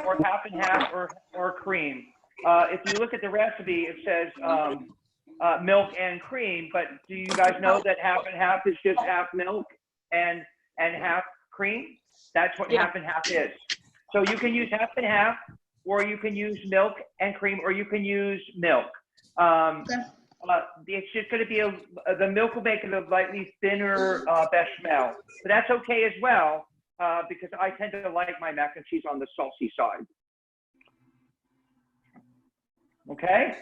or half and half, or cream. If you look at the recipe, it says milk and cream, but do you guys know that half and half is just half milk and half cream? That's what half and half is. So you can use half and half, or you can use milk and cream, or you can use milk. It's just going to be the milk will make it a slightly thinner bechamel, but that's okay as well, because I tend to like my mac and cheese on the saucy side. Okay.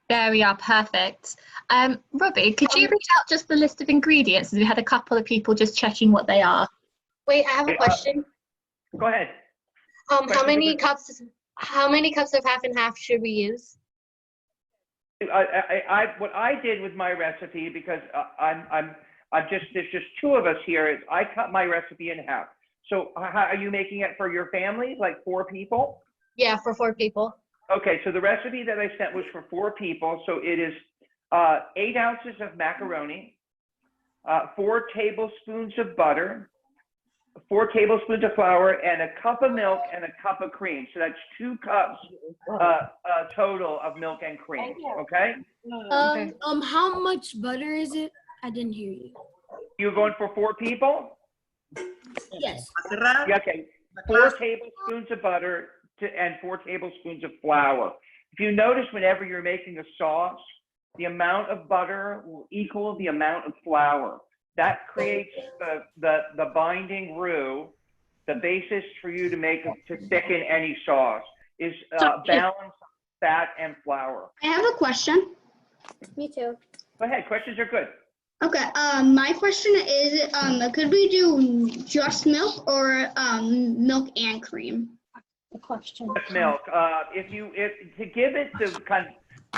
There we are, perfect. Robbie, could you read out just the list of ingredients? We had a couple of people just checking what they are. Wait, I have a question. Go ahead. How many cups of half and half should we use? What I did with my recipe, because there's just two of us here, is I cut my recipe in half. So how are you making it for your family, like 4 people? Yeah, for 4 people. Okay, so the recipe that I sent was for 4 people. So it is 8 ounces of macaroni, 4 tablespoons of butter, 4 tablespoons of flour, and a cup of milk and a cup of cream. So that's 2 cups total of milk and cream. Okay. How much butter is it? I didn't hear you. You're going for 4 people? Yes. Yeah, okay. 4 tablespoons of butter and 4 tablespoons of flour. If you notice, whenever you're making a sauce, the amount of butter will equal the amount of flour. That creates the binding roux, the basis for you to thicken any sauce is balance of fat and flour. I have a question. Me too. Go ahead, questions are good. Okay, my question is, could we do just milk or milk and cream? The question. Milk. To give it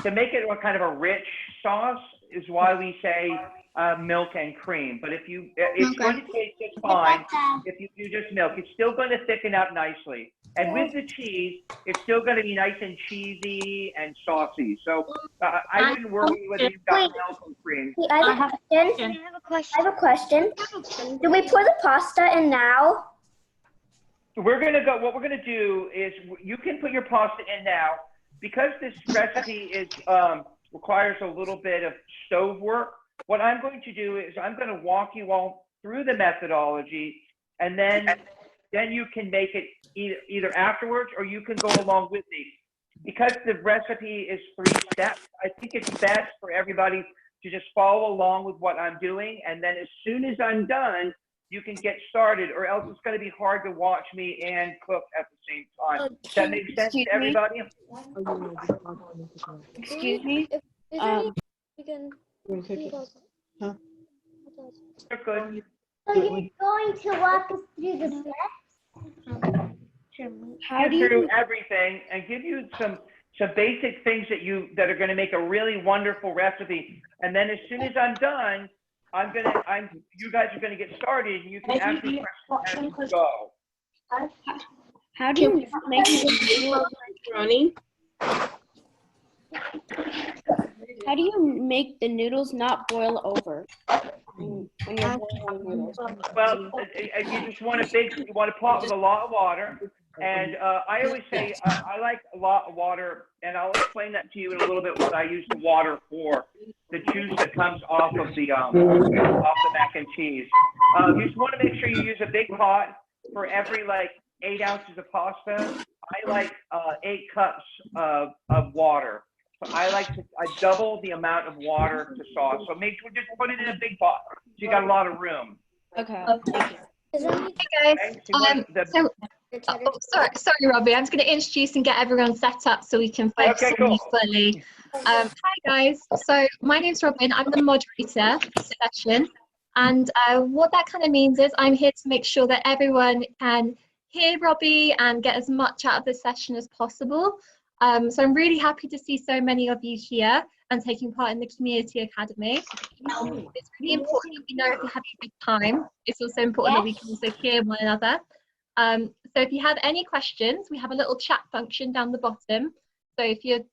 to make it a kind of a rich sauce is why we say milk and cream. But it's going to taste just fine if you do just milk. It's still going to thicken up nicely. And with the cheese, it's still going to be nice and cheesy and saucy. So I wouldn't worry whether you've got milk or cream. I have a question. Do we pour the pasta in now? What we're going to do is you can put your pasta in now. Because this recipe requires a little bit of stove work, what I'm going to do is I'm going to walk you all through the methodology, and then you can make it either afterwards, or you can go along with me. Because the recipe is 3 steps, I think it's best for everybody to just follow along with what I'm doing, and then as soon as I'm done, you can get started, or else it's going to be hard to watch me and cook at the same time. Does that make sense to everybody? Excuse me? We can. Huh? You're good. So you're going to walk us through the steps? How do through you? everything and give you some basic things that are going to make a really wonderful recipe. And then as soon as I'm done, you guys are going to get started, and you can ask me questions as you go. How do you make the macaroni? How do you make the noodles not boil over when you're boiling noodles? Well, you just want a pot with a lot of water. And I always say I like a lot of water, and I'll explain that to you in a little bit what I use the water for. The juice that comes off of the mac and cheese. You just want to make sure you use a big pot for every 8 ounces of pasta. I like 8 cups of water. So I double the amount of water to sauce. So make sure just put it in a big pot, so you got a lot of room. Okay. Hey guys. Sorry, Robbie. I'm just going to introduce and get everyone set up so we can focus on you fully. Hi guys. So my name's Robin. I'm the moderator for the session, and what that kind of means is I'm here to make sure that everyone can hear Robbie and get as much out of the session as possible. So I'm really happy to see so many of you here and taking part in the Community Academy. It's really important that we know if we're having a good time. It's also important that we can also hear one another. So if you have any questions, we have a little chat function down the bottom. So if you're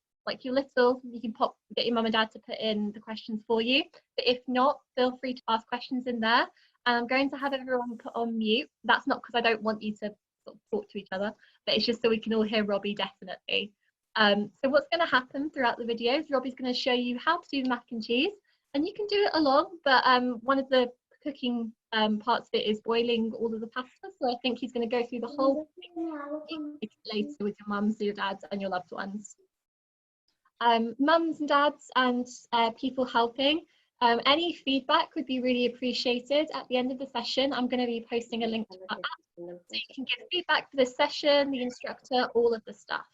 little, you can get your mum and dad to put in the questions for you. But if not, feel free to ask questions in there. and I'm going to have everyone put on mute. That's not because I don't want you to sort of talk to each other, but it's just so we can all hear Robbie definitely. So what's going to happen throughout the videos, Robbie's going to show you how to do the mac and cheese, and you can do it along, but one of the cooking parts of it is boiling all of the pasta. So I think he's going to go through the whole thing later with your mums, your dads, and your loved ones. Mums and dads and people helping. Any feedback would be really appreciated. At the end of the session, I'm going to be posting a link to that app, so you can give feedback for this session, the instructor, all of the stuff.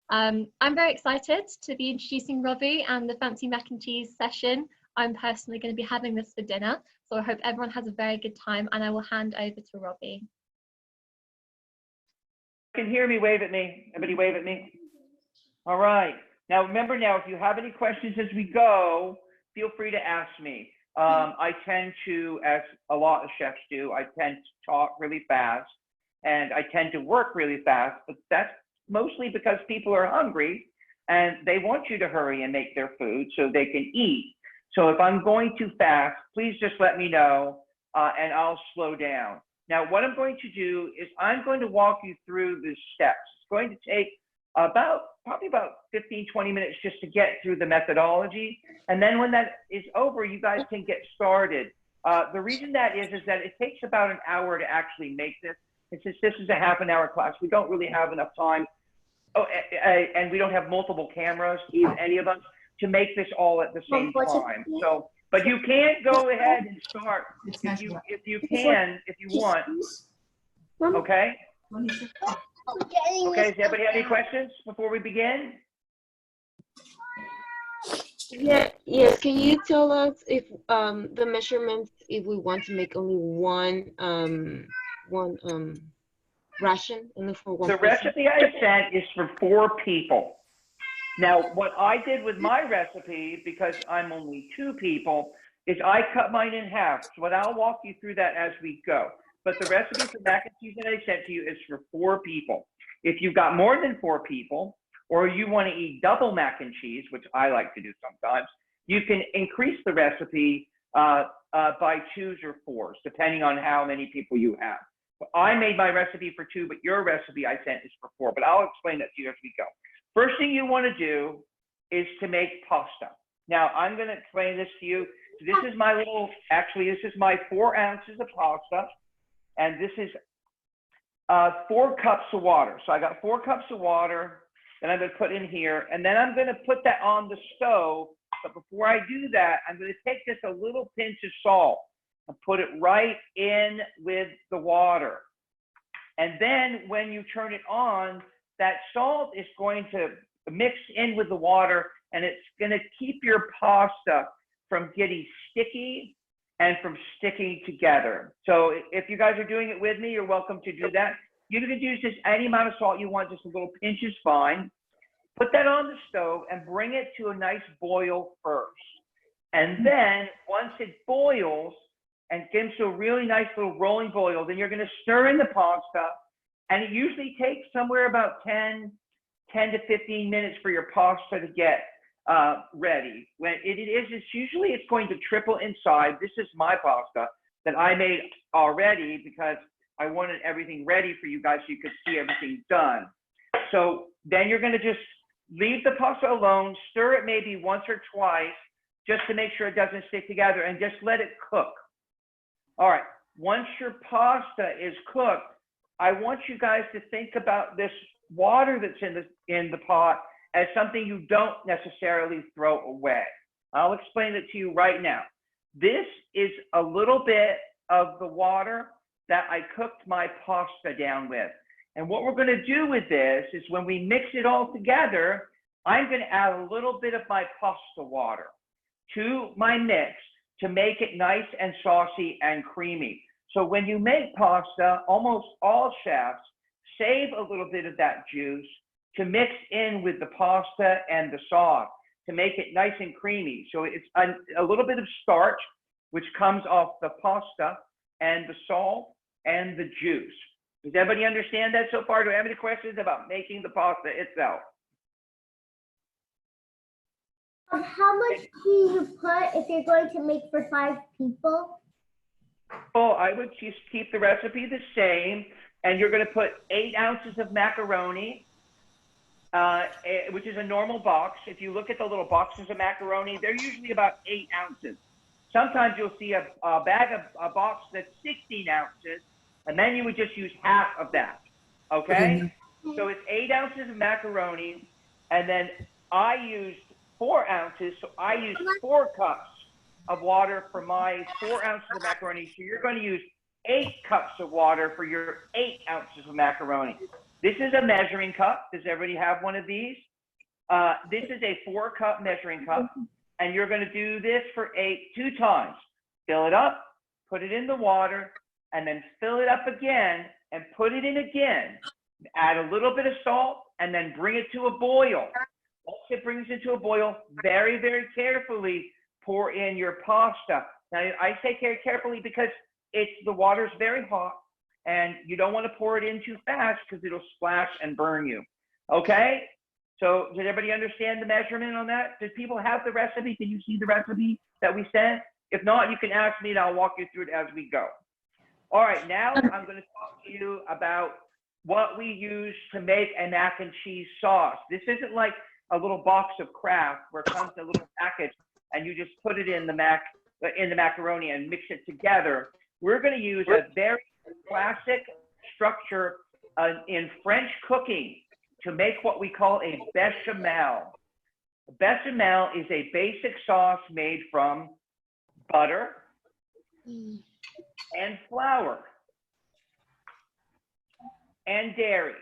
I'm very excited to be introducing Robbie and the fancy mac and cheese session. I'm personally going to be having this for dinner, so I hope everyone has a very good time, and I will hand over to Robbie. You can hear me, wave at me. Everybody wave at me. All right. Now, remember now, if you have any questions as we go, feel free to ask me. I tend to, as a lot of chefs do, I tend to talk really fast, and I tend to work really fast, but that's mostly because people are hungry and they want you to hurry and make their food so they can eat. So if I'm going too fast, please just let me know and I'll slow down. Now, what I'm going to do is I'm going to walk you through the steps. It's going to take probably about 15, 20 minutes just to get through the methodology. And then when that is over, you guys can get started. The reason that is that it takes about an hour to actually make this. And since this is a half-an-hour class, we don't really have enough time. Oh, and we don't have multiple cameras, any of us, to make this all at the same time. So, but you can go ahead and start if you want. Okay. Okay. Does anybody have any questions before we begin? Yes. Can you tell us if the measurements, if we want to make only one ration, only for one The person? recipe I sent is for 4 people. Now, what I did with my recipe, because I'm only 2 people, is I cut mine in half. So I'll walk you through that as we go. But the recipe for mac and cheese that I sent to you is for 4 people. If you've got more than 4 people, or you want to eat double mac and cheese, which I like to do sometimes, you can increase the recipe by 2s or 4s, depending on how many people you have. I made my recipe for 2, but your recipe I sent is for 4, but I'll explain that to you as we go. First thing you want to do is to make pasta. Now, I'm going to explain this to you. So this is my this is my 4 ounces of pasta, and this is 4 cups of water. So I got 4 cups of water that I'm going to put in here, and then I'm going to put that on the stove. But before I do that, I'm going to take just a little pinch of salt and put it right in with the water. And then when you turn it on, that salt is going to mix in with the water, and it's going to keep your pasta from getting sticky and from sticking together. So if you guys are doing it with me, you're welcome to do that. You can use just any amount of salt you want, just a little pinch is fine. Put that on the stove and bring it to a nice boil first. And then once it boils and gets to a really nice little rolling boil, then you're going to stir in the pasta. And it usually takes somewhere about 10 to 15 minutes for your pasta to get ready. When it's usually going to triple inside. This is my pasta that I made already because I wanted everything ready for you guys so you could see everything done. So then you're going to just leave the pasta alone, stir it maybe once or twice just to make sure it doesn't stick together, and just let it cook. All right, once your pasta is cooked, I want you guys to think about this water that's in the pot as something you don't necessarily throw away. I'll explain it to you right now. This is a little bit of the water that I cooked my pasta down with. And what we're going to do with this is when we mix it all together, I'm going to add a little bit of my pasta water to my mix to make it nice and saucy and creamy. So when you make pasta, almost all chefs save a little bit of that juice to mix in with the pasta and the sauce to make it nice and creamy. So it's a little bit of starch, which comes off the pasta and the salt and the juice. Does everybody understand that so far? Do I have any questions about making the pasta itself? How much do you put if you're going to make for 5 people? Well, I would just keep the recipe the same, and you're going to put 8 ounces of macaroni, which is a normal box. If you look at the little boxes of macaroni, they're usually about 8 ounces. Sometimes you'll see a box that's 16 ounces, and then you would just use half of that, okay? So it's 8 ounces of macaroni, and then I used 4 ounces, so I used 4 cups of water for my 4 ounces of macaroni. So you're going to use 8 cups of water for your 8 ounces of macaroni. This is a measuring cup. Does everybody have one of these? This is a 4-cup measuring cup, and you're going to do this for 2 times. Fill it up, put it in the water, and then fill it up again and put it in again. Add a little bit of salt, and then bring it to a boil. Once it brings it to a boil, very, very carefully pour in your pasta. Now, I say carefully because the water's very hot, and you don't want to pour it in too fast because it'll splash and burn you. Okay? So did everybody understand the measurement on that? Did people have the recipe? Can you see the recipe that we sent? If not, you can ask me and I'll walk you through it as we go. All right, now I'm going to talk to you about what we use to make a mac and cheese sauce. This isn't like a little box of Kraft where it comes in a little package and you just put it in the macaroni and mix it together. We're going to use a very classic structure in French cooking to make what we call a bechamel. Bechamel is a basic sauce made from butter and flour and dairy.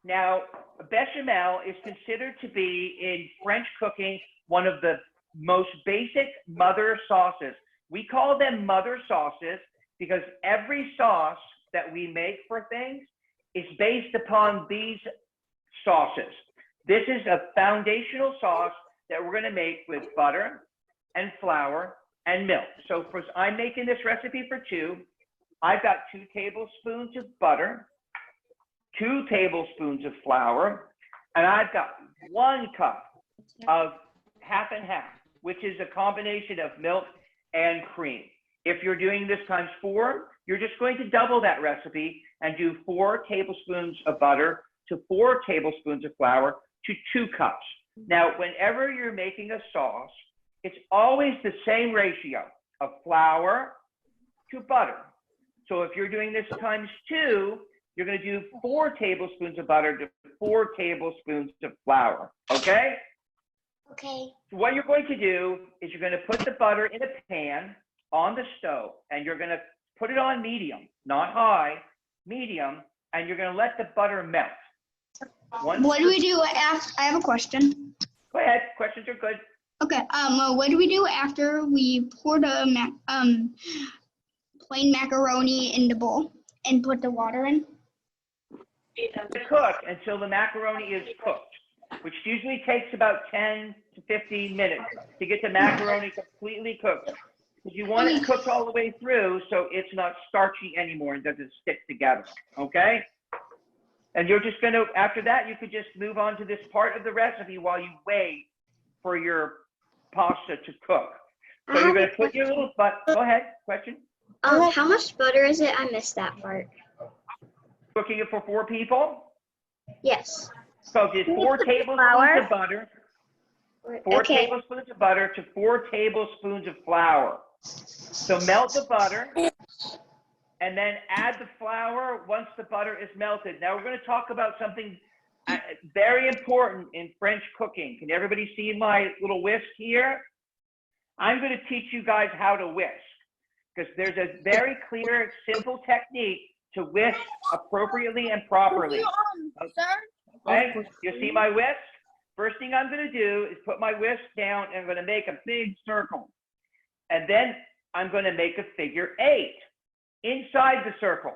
Now, bechamel is considered to be, in French cooking, one of the most basic mother sauces. We call them mother sauces because every sauce that we make for things is based upon these sauces. This is a foundational sauce that we're going to make with butter and flour and milk. So I'm making this recipe for 2. I've got 2 tablespoons of butter, 2 tablespoons of flour, and I've got 1 cup of half and half, which is a combination of milk and cream. If you're doing this times 4, you're just going to double that recipe and do 4 tablespoons of butter to 4 tablespoons of flour to 2 cups. Now, whenever you're making a sauce, it's always the same ratio of flour to butter. So if you're doing this times 2, you're going to do 4 tablespoons of butter to 4 tablespoons of flour, okay? Okay. So what you're going to do is you're going to put the butter in a pan on the stove, and you're going to put it on medium, not high, medium, and you're going to let the butter melt. What do we do after? I have a question. Go ahead. Questions are good. Okay. What do we do after we pour the plain macaroni in the bowl and put the water in? To cook until the macaroni is cooked, which usually takes about 10 to 15 minutes to get the macaroni completely cooked. Because you want it cooked all the way through so it's not starchy anymore and doesn't stick together, okay? And you're just going to, after that, you could just move on to this part of the recipe while you wait for your pasta to cook. So you're going to put your little, go ahead, question? How much butter is it? I missed that part. Cooking it for 4 people? Yes. So just 4 tablespoons of butter, 4 tablespoons of butter to 4 tablespoons of flour. So melt the butter and then add the flour once the butter is melted. Now we're going to talk about something very important in French cooking. Can everybody see my little whisk here? I'm going to teach you guys how to whisk because there's a very clear, simple technique to whisk appropriately and properly. Okay, you see my whisk? First thing I'm going to do is put my whisk down and I'm going to make a big circle. And then I'm going to make a figure 8 inside the circle.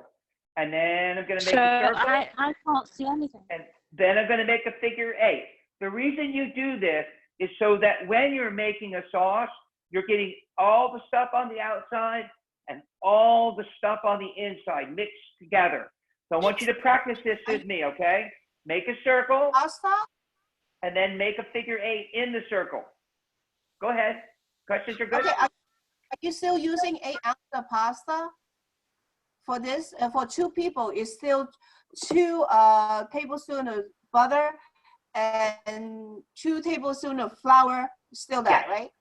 And then I'm going to make a circle. I can't see anything. And then I'm going to make a figure 8. The reason you do this is so that when you're making a sauce, you're getting all the stuff on the outside and all the stuff on the inside mixed together. So I want you to practice this with me, okay? Make a circle. And then make a figure 8 in the circle. Go ahead. Questions are good? you still using 8 ounces of pasta for this? For 2 people, it's still 2 tablespoons of butter and 2 tablespoons of flour. Still that, right?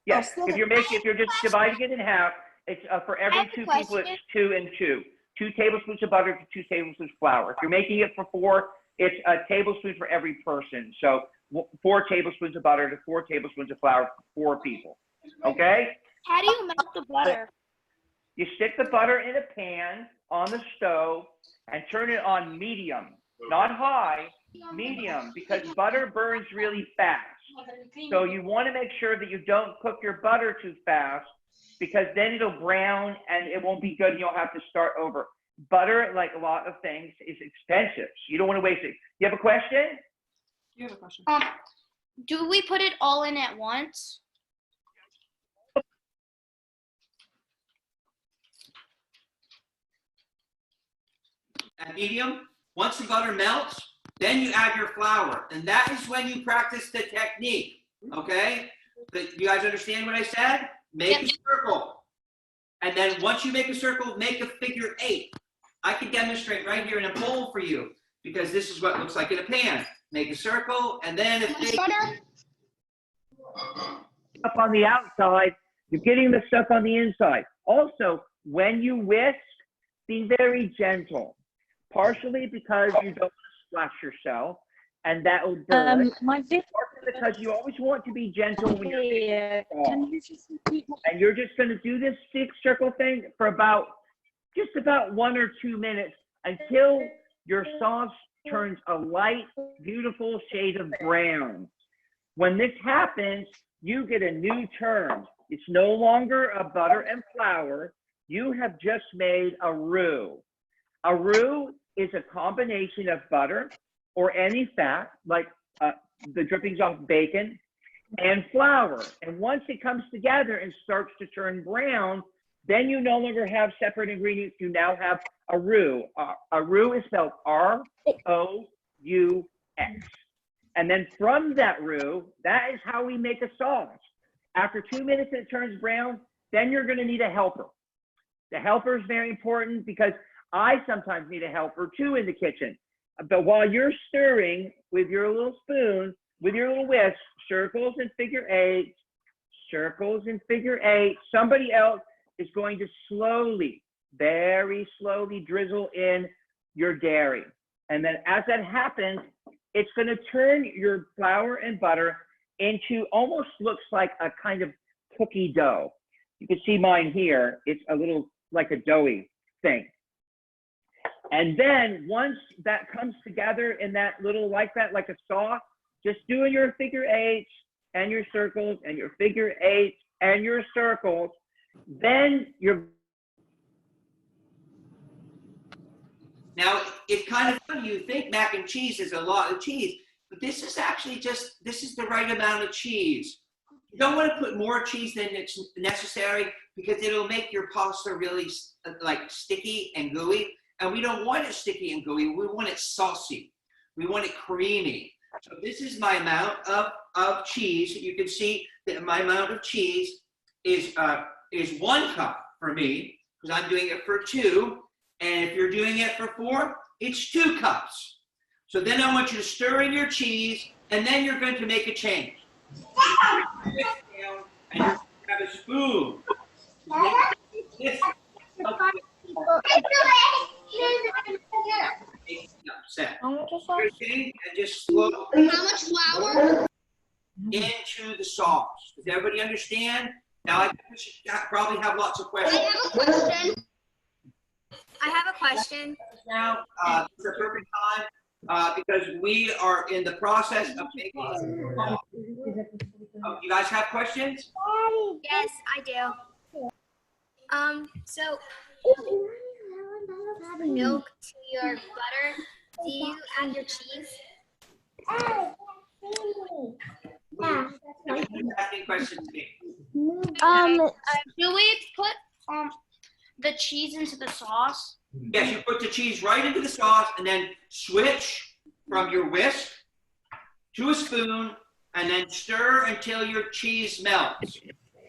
Yes. Oh, If you're just dividing it in half, it's for every 2 people, it's 2 and 2. 2 tablespoons of butter to 2 tablespoons of flour. If you're making it for 4, it's a tablespoon for every person. So 4 tablespoons of butter to 4 tablespoons of flour for 4 people. Okay? How do you melt the butter? You stick the butter in a pan on the stove and turn it on medium, not high, medium, because butter burns really fast. So you want to make sure that you don't cook your butter too fast, because then it'll brown and it won't be good and you'll have to start over. Butter, like a lot of things, is expensive. So you don't want to waste it. You have a question? You have a question. Do we put it all in at once? At medium, once the butter melts, then you add your flour. And that is when you practice the technique, okay? But you guys understand what I said? Make a circle. And then once you make a circle, make a figure 8. I can demonstrate right here in a bowl for you, because this is what it looks like in a pan. Make a circle, and then if they up on the outside, you're getting the stuff on the inside. Also, when you whisk, be very gentle. Partially because you don't want to splash yourself, and that will burn. Partially because you always want to be gentle when you're Can you just repeat? and you're just going to do this stick circle thing for just about 1 or 2 minutes until your sauce turns a light, beautiful shade of brown. When this happens, you get a new term. It's no longer a butter and flour. You have just made a roux. A roux is a combination of butter or any fat, like the drippings off bacon, and flour. And once it comes together and starts to turn brown, then you no longer have separate ingredients. You now have a roux. A roux is spelled R-O-U-X. And then from that roux, that is how we make a sauce. After 2 minutes and it turns brown, then you're going to need a helper. The helper is very important because I sometimes need a helper too in the kitchen. But while you're stirring with your little spoon, with your little whisk, circles and figure 8, circles and figure 8, somebody else is going to slowly, very slowly drizzle in your dairy. And then as that happens, it's going to turn your flour and butter into almost looks like a kind of cookie dough. You can see mine here. It's a little like a doughy thing. And then once that comes together in that little, like that, like a sauce, just doing your figure 8s and your circles and your figure 8s and your circles, then you're. Now, it's kind of funny, you think mac and cheese is a lot of cheese, but this is actually this is the right amount of cheese. You don't want to put more cheese than it's necessary because it'll make your pasta really like sticky and gooey. And we don't want it sticky and gooey, we want it saucy. We want it creamy. So this is my amount of cheese. You can see that my amount of cheese is 1 cup for me, because I'm doing it for 2. And if you're doing it for 4, it's 2 cups. So then I want you to stir in your cheese, and then you're going to make a change. And you're going to have a spoon. This upset. And just slow. How much flour? Into the sauce. Does everybody understand? Now I should probably have lots of questions. I have a question. Now, it's a perfect time because we are in the process of making. You guys have questions? Yes, I do. So add milk to your butter. Do you add your cheese? Asking questions to me. Do we put the cheese into the sauce? Yes, you put the cheese right into the sauce and then switch from your whisk to a spoon and then stir until your cheese melts.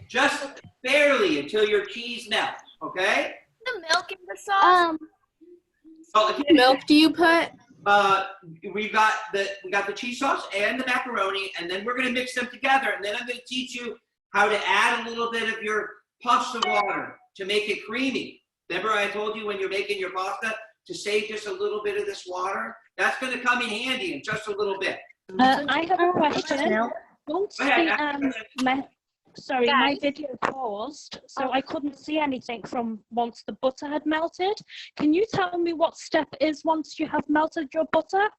Just barely until your cheese melts, okay? The milk in the sauce? So again, Milk do you put? we got the cheese sauce and the macaroni, and then we're gonna mix them together, and then I'm gonna teach you how to add a little bit of your pasta water to make it creamy. Remember I told you when you're making your pasta to save just a little bit of this water? That's gonna come in handy in just a little bit. I have a question. Once Go ahead. my video paused, so I couldn't see anything from once the butter had melted. Can you tell me what step is once you have melted your butter?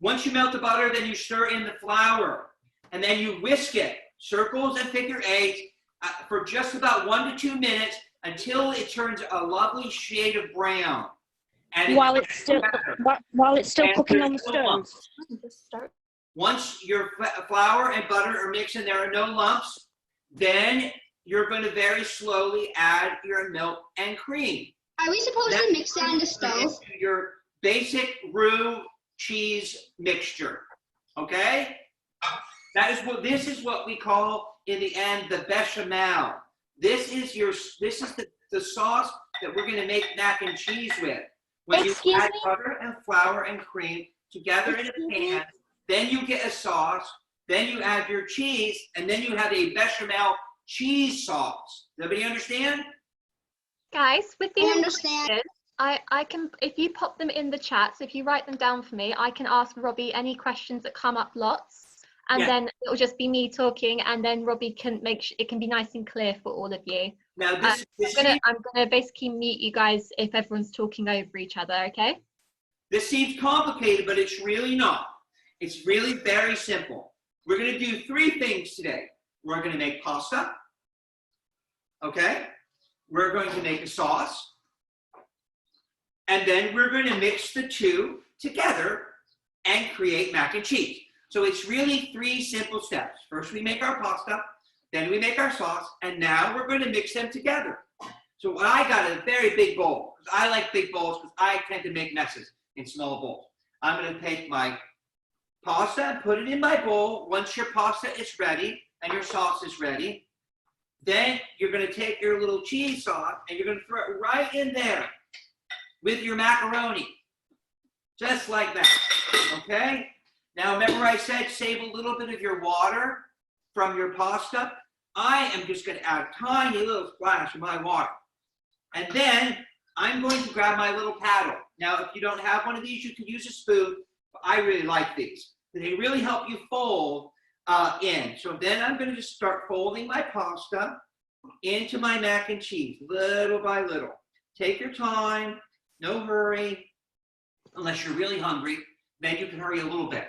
Once you melt the butter, then you stir in the flour, and then you whisk it, circles and figure eights, for just about 1 to 2 minutes until it turns a lovely shade of brown. And while it's still cooking on the stove. Once your flour and butter are mixed and there are no lumps, then you're going to very slowly add your milk and cream. Are we supposed to mix that in the stove? Your basic roux cheese mixture, okay? This is what we call in the end the bechamel. This is the sauce that we're going to make mac and cheese with. When you add butter and flour and cream together in a pan, then you get a sauce, then you add your cheese, and then you have a bechamel cheese sauce. Does everybody understand? Guys, with the understand. I can, if you pop them in the chat, so if you write them down for me, I can ask Robbie any questions that come up lots, and then it'll just be me talking, and then Robbie can make sure it can be nice and clear for all of you. Now I'm gonna basically mute you guys if everyone's talking over each other, okay? This seems complicated, but it's really not. It's really very simple. We're going to do 3 things today. We're going to make pasta. Okay? We're going to make a sauce. And then we're going to mix the 2 together and create mac and cheese. So it's really 3 simple steps. First we make our pasta, then we make our sauce, and now we're going to mix them together. So I got a very big bowl. I like big bowls because I tend to make messes in small bowls. I'm going to take my pasta and put it in my bowl. Once your pasta is ready and your sauce is ready, then you're going to take your little cheese sauce and you're going to throw it right in there with your macaroni, just like that, okay? Now remember I said save a little bit of your water from your pasta? I am just going to add a tiny little splash of my water. And then I'm going to grab my little paddle. Now if you don't have one of these, you can use a spoon. I really like these. They really help you fold in. So then I'm going to just start folding my pasta into my mac and cheese, little by little. Take your time, no hurry, unless you're really hungry, then you can hurry a little bit.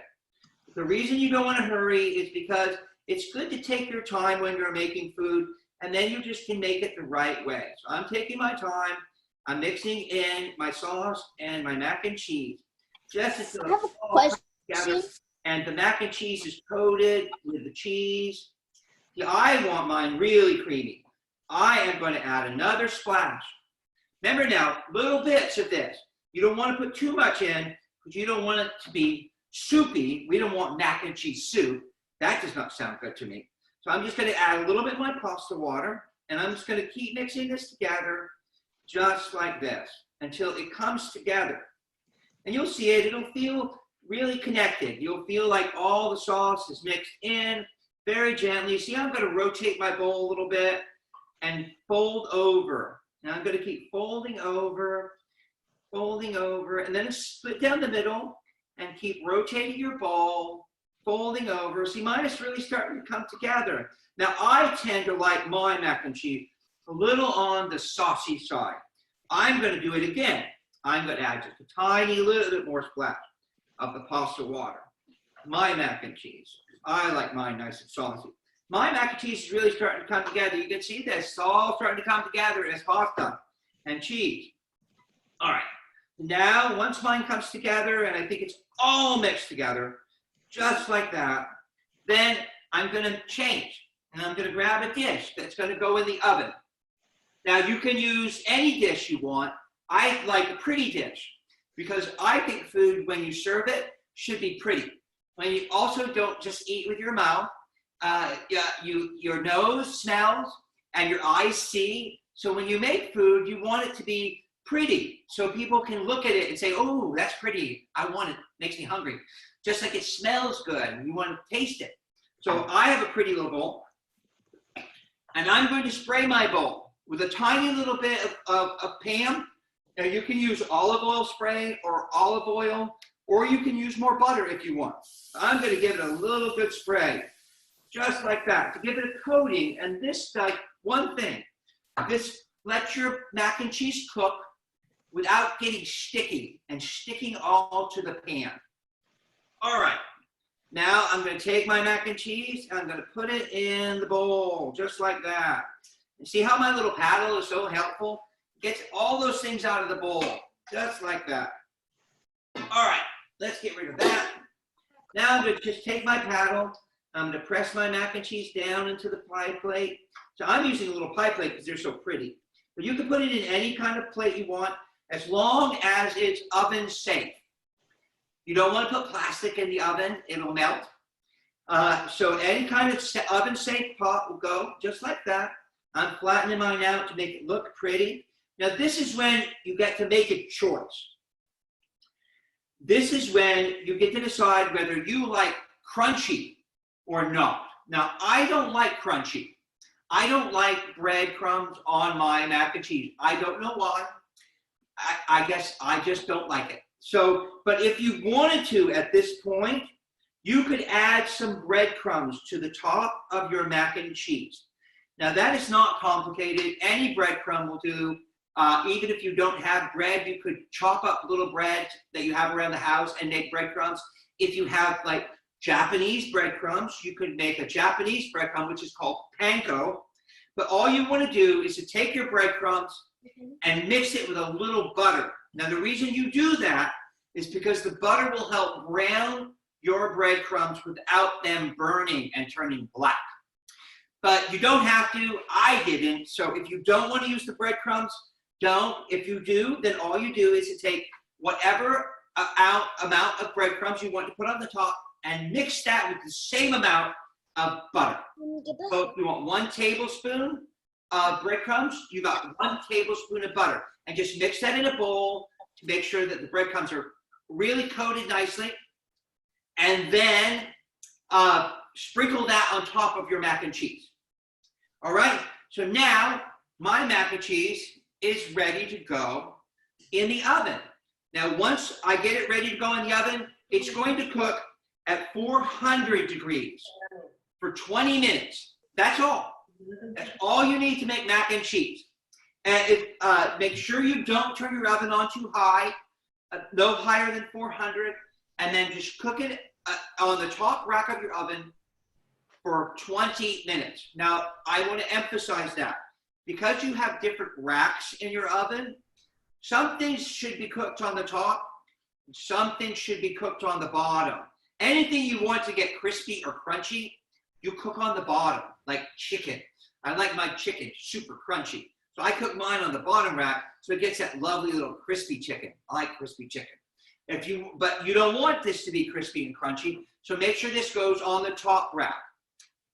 The reason you don't want to hurry is because it's good to take your time when you're making food, and then you just can make it the right way. So I'm taking my time, I'm mixing in my sauce and my mac and cheese. Just as together, and the mac and cheese is coated with the cheese. Yeah, I want mine really creamy. I am going to add another splash. Remember now, little bits of this. You don't want to put too much in because you don't want it to be soupy. We don't want mac and cheese soup. That does not sound good to me. So I'm just going to add a little bit of my pasta water, and I'm just going to keep mixing this together just like this until it comes together. And you'll see it, it'll feel really connected. You'll feel like all the sauce is mixed in very gently. See, I'm going to rotate my bowl a little bit and fold over. Now I'm going to keep folding over, and then split down the middle and keep rotating your bowl, folding over. See, mine is really starting to come together. Now I tend to like my mac and cheese a little on the saucy side. I'm going to do it again. I'm going to add just a tiny little bit more splash of the pasta water. My mac and cheese. I like mine nice and saucy. My mac and cheese is really starting to come together. You can see this. It's all starting to come together as pasta and cheese. All right. Now, once mine comes together, and I think it's all mixed together, just like that, then I'm going to change. And I'm going to grab a dish that's going to go in the oven. Now, you can use any dish you want. I like a pretty dish because I think food, when you serve it, should be pretty. When you also don't just eat with your mouth, your nose smells and your eyes see. So when you make food, you want it to be pretty so people can look at it and say, oh, that's pretty. I want it. Makes me hungry. Just like it smells good. You want to taste it. So I have a pretty little bowl. And I'm going to spray my bowl with a tiny little bit of Pam. Now you can use olive oil spray or olive oil, or you can use more butter if you want. I'm going to give it a little good spray, just like that, to give it a coating. And this does one thing. This lets your mac and cheese cook without getting sticky and sticking all to the pan. All right. Now I'm going to take my mac and cheese and I'm going to put it in the bowl, just like that. And see how my little paddle is so helpful? It gets all those things out of the bowl, just like that. All right, let's get rid of that. Now I'm going to just take my paddle. I'm going to press my mac and cheese down into the pie plate. So I'm using a little pie plate because they're so pretty. But you can put it in any kind of plate you want, as long as it's oven safe. You don't want to put plastic in the oven, it'll melt. So any kind of oven safe pot will go just like that. I'm flattening mine out to make it look pretty. Now this is when you get to make a choice. This is when you get to decide whether you like crunchy or not. Now I don't like crunchy. I don't like breadcrumbs on my mac and cheese. I don't know why. I guess I just don't like it. So, but if you wanted to at this point, you could add some breadcrumbs to the top of your mac and cheese. Now that is not complicated. Any breadcrumb will do. Even if you don't have bread, you could chop up little bread that you have around the house and make breadcrumbs. If you have like Japanese breadcrumbs, you could make a Japanese breadcrumb, which is called panko. But all you want to do is to take your breadcrumbs and mix it with a little butter. Now the reason you do that is because the butter will help brown your breadcrumbs without them burning and turning black. But you don't have to. I didn't. So if you don't want to use the breadcrumbs, don't. If you do, then all you do is to take whatever amount of breadcrumbs you want to put on the top and mix that with the same amount of butter. So if you want 1 tablespoon of breadcrumbs, you got 1 tablespoon of butter. And just mix that in a bowl to make sure that the breadcrumbs are really coated nicely. And then sprinkle that on top of your mac and cheese. All right, so now my mac and cheese is ready to go in the oven. Now, once I get it ready to go in the oven, it's going to cook at 400 degrees for 20 minutes. That's all. That's all you need to make mac and cheese. And make sure you don't turn your oven on too high, no higher than 400, and then just cook it on the top rack of your oven for 20 minutes. Now, I want to emphasize that because you have different racks in your oven, some things should be cooked on the top, some things should be cooked on the bottom. Anything you want to get crispy or crunchy, you cook on the bottom, like chicken. I like my chicken super crunchy. So I cook mine on the bottom rack so it gets that lovely little crispy chicken. I like crispy chicken. But you don't want this to be crispy and crunchy, so make sure this goes on the top rack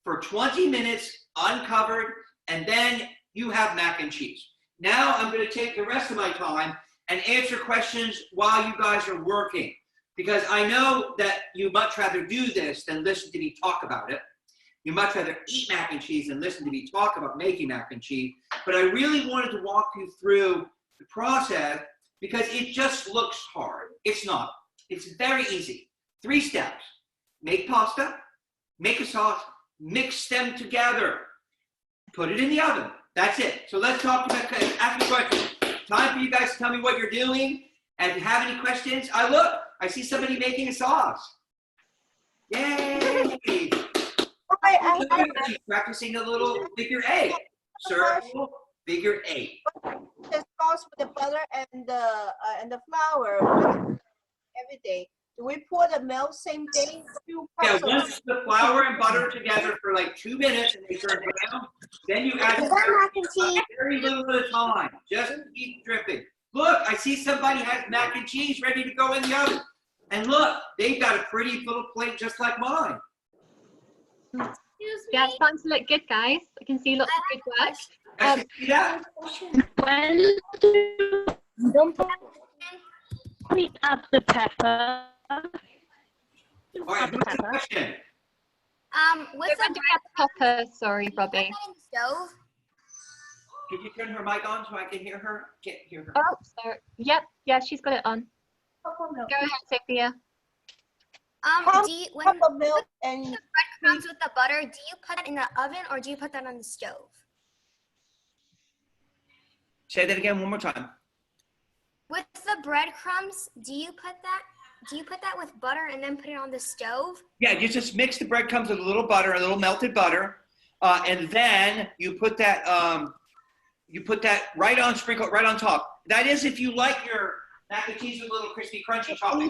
for 20 minutes uncovered, and then you have mac and cheese. Now I'm going to take the rest of my time and answer questions while you guys are working, because I know that you much rather do this than listen to me talk about it. You much rather eat mac and cheese than listen to me talk about making mac and cheese. But I really wanted to walk you through the process because it just looks hard. It's not. It's very easy. 3 steps. Make pasta, make a sauce, mix them together. Put it in the oven. That's it. So let's talk about, ask me questions. Time for you guys to tell me what you're doing. And if you have any questions, I see somebody making a sauce. Yay! Practicing a little figure 8. Circle, figure 8. The sauce with the butter and the flour every day. Do we pour the milk same day? Yeah, once the flour and butter together for like 2 minutes and they turn brown, then you add very little at a time. Just keep dripping. Look, I see somebody has mac and cheese ready to go in the oven. And look, they've got a pretty little plate just like mine. Yeah, it's starting to look good, guys. I can see lots of good work. Yeah. When do we add the pepper? All right, who's the question? With the pepper, sorry, Robbie. in the stove. Can you turn her mic on so I can hear her? Can't hear her. Oh, sorry. Yep, yeah, she's got it on. Go ahead, Sophia. Do you, when Cup of milk and the breadcrumbs with the butter, do you put that in the oven or do you put that on the stove? Say that again one more time. With the breadcrumbs, do you put that with butter and then put it on the stove? Yeah, you just mix the breadcrumbs with a little butter, a little melted butter, and then you put that right on, sprinkle it right on top. That is if you like your mac and cheese with a little crispy, crunchy topping.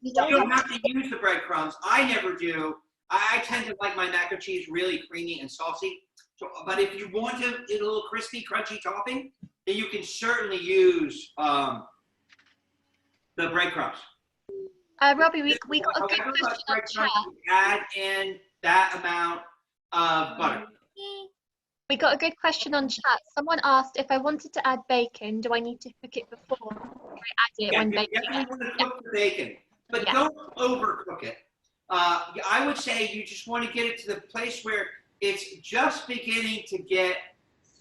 You don't have to use the breadcrumbs. I never do. I tend to like my mac and cheese really creamy and saucy. So, but if you want a little crispy, crunchy topping, then you can certainly use the breadcrumbs. Robbie, we got a good question on chat. Add in that amount of butter. We got a good question on chat. Someone asked if I wanted to add bacon, do I need to cook it before? Or I add it when bacon? You want to cook the bacon, but don't overcook it. I would say you just want to get it to the place where it's just beginning to get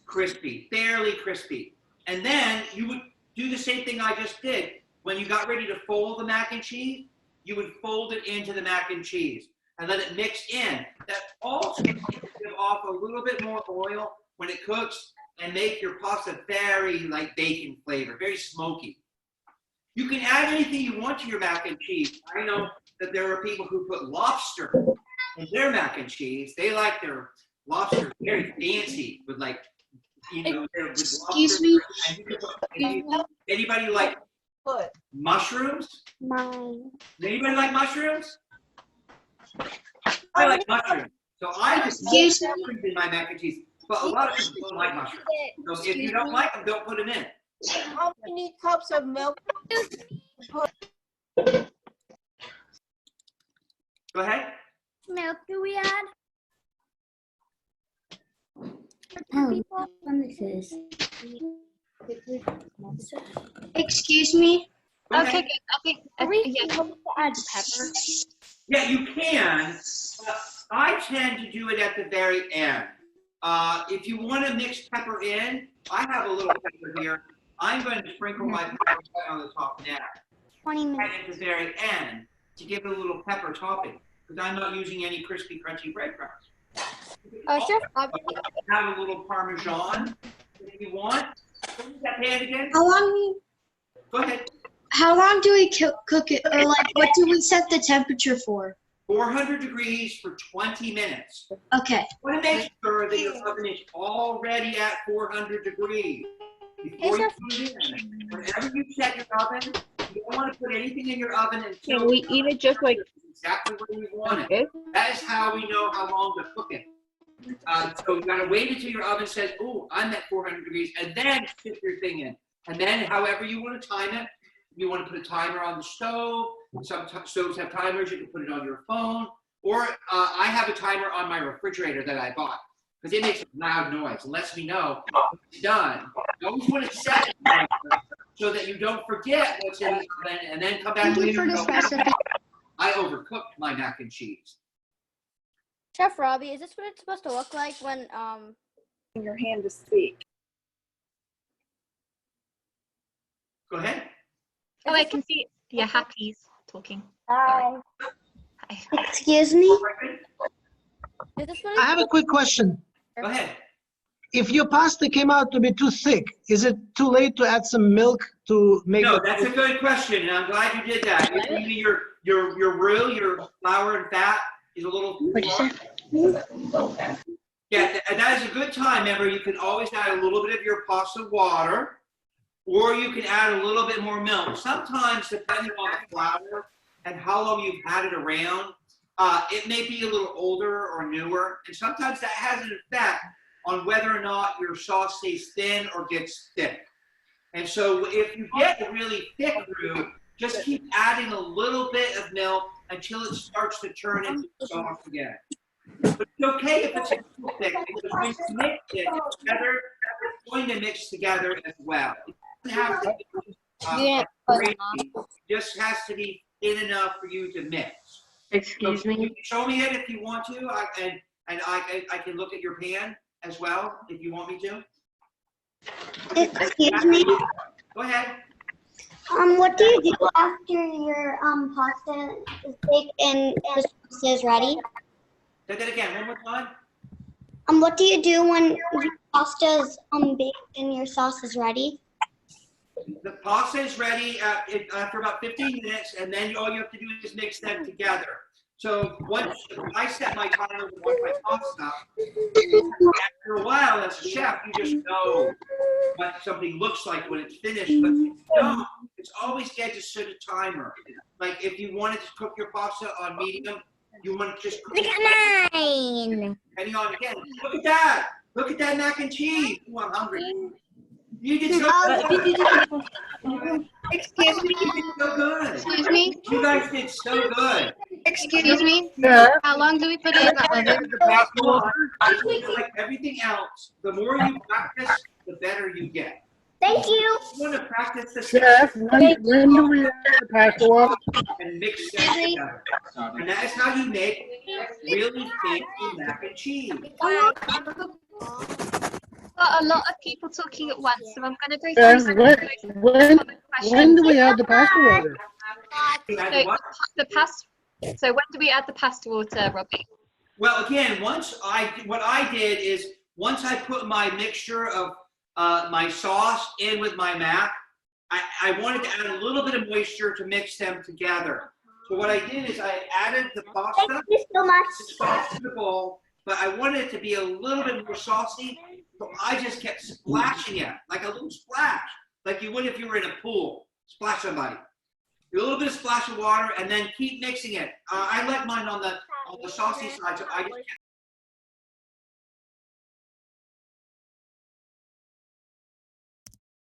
crispy, fairly crispy. And then you would do the same thing I just did. When you got ready to fold the mac and cheese, you would fold it into the mac and cheese and let it mix in. That also give off a little bit more oil when it cooks and make your pasta very like bacon flavor, very smoky. You can add anything you want to your mac and cheese. I know that there are people who put lobster in their mac and cheese. They like their lobster very fancy with like, you know, with Excuse me? Anybody like mushrooms? Mine. Does anybody like mushrooms? I like mushrooms. So I just put mushrooms in my mac and cheese. But a lot of people don't like mushrooms. So if you don't like them, don't put them in. how many cups of milk? Go ahead. Milk do we add? Excuse me? Okay, good. I think Are we yeah. able to add pepper? Yeah, you can. I tend to do it at the very end. If you want to mix pepper in, I have a little pepper here. I'm going to sprinkle my pepper right on the top now. 20 minutes. And at the very end to give it a little pepper topping because I'm not using any crispy, crunchy breadcrumbs. Chef, have a little Parmesan if you want. What is that pan again? How long? Go ahead. How long do we cook it, or like what do we set the temperature for? 400 degrees for 20 minutes. Okay. You want to make sure that your oven is already at 400 degrees. Before you put it in, whenever you set your oven, you don't want to put anything in your oven until Can we eat it just like exactly where you want it. That is how we know how long to cook it. So you gotta wait until your oven says, "Oh, I'm at 400 degrees," and then stick your thing in. And then, however you want to time it, you want to put a timer on the stove. Some stoves have timers. You can put it on your phone, or I have a timer on my refrigerator that I bought because it makes a loud noise and lets me know it's done. You always want to set it so that you don't forget what's in the oven, and then come back later and go, I overcooked my mac and cheese. Chef Robbie, is this what it's supposed to look like when your hand to speak? Go ahead. Oh, I can see. Yeah, Happy's talking. Hi. Hi. Excuse me? I have a quick question. Go ahead. If your pasta came out to be too thick, is it too late to add some milk to make No, it? that's a good question, and I'm glad you did that. If maybe your roux, your flour and fat is a little yeah, that is a good time. Remember, you can always add a little bit of your pasta water, or you can add a little bit more milk. Sometimes, depending on the flour and how long you've had it around, it may be a little older or newer, and sometimes that has an effect on whether or not your sauce stays thin or gets thick. And so if you get a really thick roux, just keep adding a little bit of milk until it starts to turn into sauce again. But it's okay if it's a little thick, because when you mix it together, it's going to mix together as well. It doesn't have to be crazy. It just has to be thin enough for you to mix. Excuse me? You can show me it if you want to, and I can look at your pan as well if you want me to. Excuse me. Go ahead. What do you do after your pasta is baked and the sauce is ready? Say that again, one more time. What do you do when your pasta is baked and your sauce is ready? The pasta is ready after about 15 minutes, and then all you have to do is mix them together. So once I set my timer to watch my pasta, after a while, as a chef, you just know what something looks like when it's finished. But if you don't, it's always good to set a timer. Like if you wanted to cook your pasta on medium, you want to just cook Look at mine. depending on, again, look at that. Look at that mac and cheese. Ooh, I'm hungry. You did so good. Excuse me. You did so good. Excuse me. You guys did so good. Excuse me. Yeah. How long do we put it in the oven? Like everything else, the more you practice, the better you get. Thank you. You want to practice this Chef, when do we add the pasta water? and mix them together. And that is how you make really fancy mac and cheese. Got a lot of people talking at once, so I'm going to go Chef, through some when common when do questions. we add the pasta water? So when do we add the pasta water, Robbie? Well, again, what I did is once I put my mixture of my sauce in with my mac, I wanted to add a little bit of moisture to mix them together. So what I did is I added the pasta, Thank you so much. the sauce to the bowl, but I wanted it to be a little bit more saucy, so I just kept splashing it, like a little splash, like you would if you were in a pool. Splash somebody. A little bit of splash of water, and then keep mixing it. I let mine on the saucy side, so I just kept